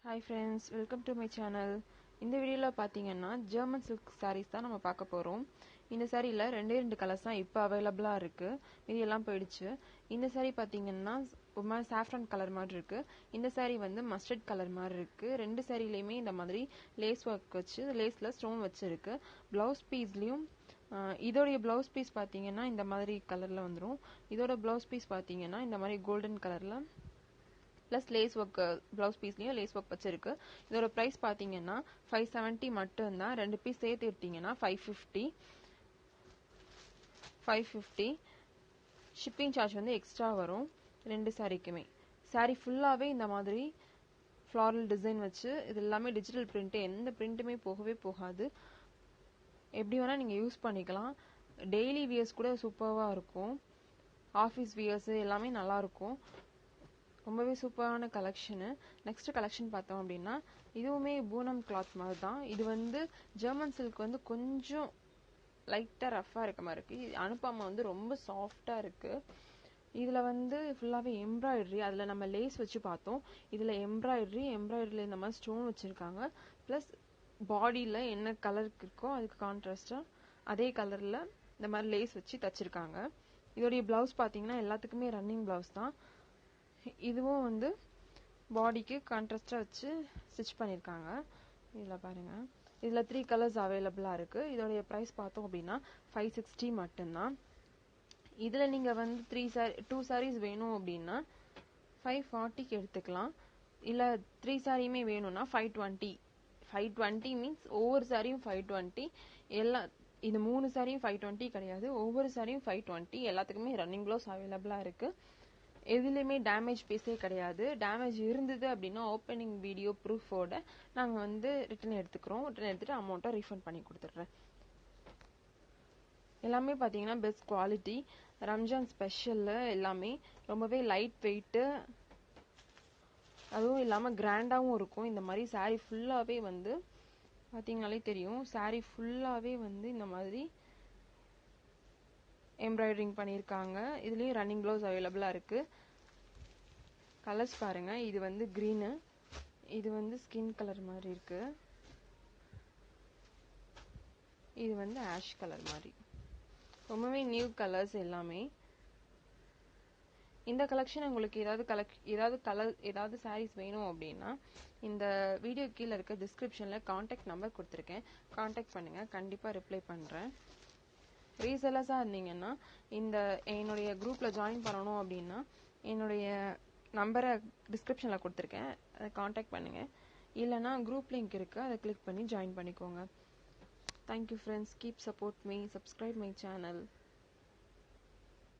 Hi friends, welcome to my channel. இந்த வீடியோல பாத்தீங்கன்னா German silk sarees தான் நம்ம பார்க்க போறோம். இந்த சாரில ரெண்டு கலர்ஸ் தான் இப்போ அவேலபிளா இருக்கு. மீதி எல்லாம் போயிடுச்சு. இந்த சாரி பாத்தீங்கன்னா ஒரு saffron கலர் மாதிரி இருக்கு. இந்த சாரி வந்து மஸ்டர்ட் கலர் மாதிரி இருக்கு. ரெண்டு சாரிலயுமே இந்த மாதிரி லேஸ் வர்க் வச்சு லேஸ்ல ஸ்டோன் வச்சிருக்கு. ப்ளவுஸ் பீஸ்லயும் இதோட ப்ளவுஸ் பீஸ் பாத்தீங்கன்னா இந்த மாதிரி கலர்ல வந்துரும். இதோட ப்ளவுஸ் பீஸ் பாத்தீங்கன்னா இந்த மாதிரி கோல்டன் கலர்ல plus lace work blouse piece lace work வச்சிருக்கு. இதோட price பாத்தீங்கன்னா 570 மட்டும் தான். ரெண்டு பீஸ் சேர்த்து எடுத்தீங்கன்னா 550 shipping charge வந்து எக்ஸ்ட்ரா வரும் ரெண்டு சாரிக்குமே. சாரி ஃபுல்லாவே இந்த மாதிரி floral design வச்சு இது எல்லாமே டிஜிட்டல் print, எந்த பிரிண்ட்டுமே போகவே போகாது. எப்படி வேணா நீங்க யூஸ் பண்ணிக்கலாம். டெய்லி வியர்ஸ் கூட சூப்பரா இருக்கும். ஆபீஸ் வியர்ஸ் எல்லாமே நல்லா இருக்கும். ரொம்பவே சூப்பரான கலெக்ஷன். நெக்ஸ்ட் கலெக்ஷன் பார்த்தோம் அப்படின்னா இதுவுமே பூனம் கிளாத் மாதிரி தான். இது வந்து ஜெர்மன் சில்க் வந்து கொஞ்சம் லைட்டா ரஃபா இருக்க மாதிரி இருக்கு. அனுப்பாம வந்து ரொம்ப சாஃப்டா இருக்கு. இதுல வந்து ஃபுல்லாவே எம்ப்ராய்டரி, அதுல நம்ம லேஸ் வச்சு பார்த்தோம். இதுல எம்ப்ராய்டரியில இந்த மாதிரி ஸ்டோன் வச்சிருக்காங்க. பிளஸ் பாடியில என்ன கலருக்கு இருக்கோ அதுக்கு கான்ட்ராஸ்டா அதே கலர்ல இந்த மாதிரி லேஸ் வச்சு தச்சிருக்காங்க. இதோடைய பிளவுஸ் பாத்தீங்கன்னா எல்லாத்துக்குமே ரன்னிங் பிளவுஸ் தான். இதுவும் வந்து பாடிக்கு கான்ட்ராஸ்டா வச்சு ஸ்டிச் பண்ணிருக்காங்க. இதுல பாருங்க, இதுல 3 கலர்ஸ் அவைலபிளா இருக்கு. இதோட பிரைஸ் பார்த்தோம் அப்படின்னா 560 மட்டும்தான். இதுல நீங்க வந்து 2 sarees வேணும் அப்படின்னா 540க்கு எடுத்துக்கலாம். இல்ல 3 சாரியுமே வேணும்னா 520 மீன்ஸ் ஒவ்வொரு சாரியும் 520. எல்லா இந்த 3 சாரியும் 520 கிடையாது, ஒவ்வொரு சாரியும் 520. எல்லாத்துக்குமே ரன்னிங் பிளவுஸ் அவைலபிளா இருக்கு. எதுலயுமே டேமேஜ் பீஸே கிடையாது. டேமேஜ் இருந்தது அப்படின்னா ஓப்பனிங் வீடியோ ப்ரூஃபோட நாங்க வந்து ரிட்டர்ன் எடுத்துட்டு அமௌண்ட்டை ரீஃபண்ட் பண்ணி கொடுத்துட்றேன். எல்லாமே பாத்தீங்கன்னா பெஸ்ட் குவாலிட்டி, ரம்ஜான் ஸ்பெஷல்ல எல்லாமே ரொம்பவே லைட் வெயிட், அதுவும் இல்லாம கிராண்டாவும் இருக்கும். இந்த மாதிரி சாரி ஃபுல்லாவே வந்து பாத்தீங்கன்னாலே தெரியும். சாரி ஃபுல்லாவே வந்து இந்த மாதிரி எம்ப்ராய்டரிங் பண்ணியிருக்காங்க. இதுலயும் ரன்னிங் பிளவுஸ் அவைலபிளா இருக்கு. கலர்ஸ் பாருங்க, இது வந்து கிரீனு, இது வந்து ஸ்கின் கலர் மாதிரி இருக்கு, இது வந்து ஆஷ் கலர் மாதிரி. ரொம்பவே நியூ கலர்ஸ் எல்லாமே. இந்த கலெக்ஷன் உங்களுக்கு ஏதாவது சாரீஸ் வேணும் அப்படின்னா இந்த வீடியோ கீழே இருக்க டிஸ்கிரிப்ஷன்ல கான்டாக்ட் நம்பர் கொடுத்துருக்கேன். கான்டாக்ட் பண்ணுங்க, கண்டிப்பா ரிப்ளை பண்றேன். ரீசெல்லர்ஸா இருந்தீங்கன்னா என்னுடைய குரூப்ல ஜாயின் பண்ணணும் அப்படின்னா என்னுடைய நம்பரை டிஸ்கிரிப்ஷன்ல கொடுத்துருக்கேன், அதை கான்டாக்ட் பண்ணுங்க. இல்லைன்னா குரூப் லிங்க் இருக்கு, அதை கிளிக் பண்ணி ஜாயின் பண்ணிக்கோங்க. Thank you friends, keep support me, subscribe my channel.